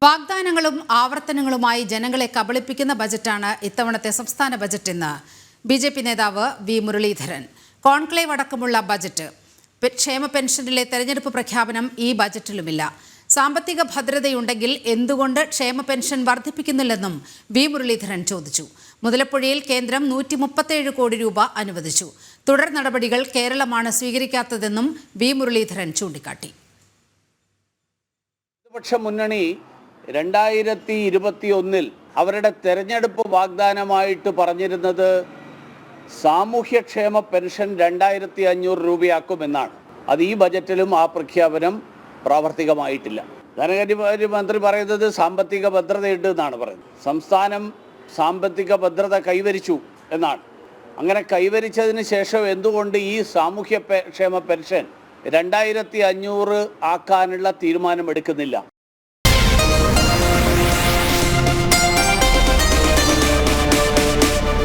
വാഗ്ദാനങ്ങളും ആവർത്തനങ്ങളുമായി ജനങ്ങളെ കബളിപ്പിക്കുന്ന ബജറ്റാണ് ഇത്തവണത്തെ സംസ്ഥാന ബജറ്റെന്ന് ബി.ജെ.പി. നേതാവ് വി മുരളീധരൻ. കോൺക്ലേവ് അടക്കമുള്ള ബജറ്റ്. ക്ഷേമ പെൻഷനിലെ തെരഞ്ഞെടുപ്പ് പ്രഖ്യാപനം ഈ ബജറ്റിലുമില്ല. സാമ്പത്തിക ഭദ്രതയുണ്ടെങ്കിൽ എന്തുകൊണ്ട് ക്ഷേമ പെൻഷൻ വർദ്ധിപ്പിക്കുന്നില്ലെന്നും വി മുരളീധരൻ ചോദിച്ചു. മുതലപ്പുഴയിൽ കേന്ദ്രം 137 കോടി രൂപ അനുവദിച്ചു. തുടർ നടപടികൾ കേരളമാണ് സ്വീകരിക്കാത്തതെന്നും വി മുരളീധരൻ ചൂണ്ടിക്കാട്ടി. പ്രതിപക്ഷ മുന്നണി 2021 അവരുടെ തെരഞ്ഞെടുപ്പ് വാഗ്ദാനമായിട്ട് പറഞ്ഞിരുന്നത് സാമൂഹ്യക്ഷേമ പെൻഷൻ 2500 രൂപയാക്കുമെന്നാണ്. അത് ഈ ബജറ്റിലും ആ പ്രഖ്യാപനം പ്രാവർത്തികമായിട്ടില്ല. ധനകാര്യ മന്ത്രി പറയുന്നത് സാമ്പത്തിക ഭദ്രതയുണ്ട് എന്നാണ് പറയുന്നത്. സംസ്ഥാനം സാമ്പത്തിക ഭദ്രത കൈവരിച്ചു എന്നാണ്. അങ്ങനെ കൈവരിച്ചതിന് ശേഷം എന്തുകൊണ്ട് ഈ സാമൂഹ്യക്ഷേമ പെൻഷൻ 2500 ആക്കാനുള്ള തീരുമാനമെടുക്കുന്നില്ല?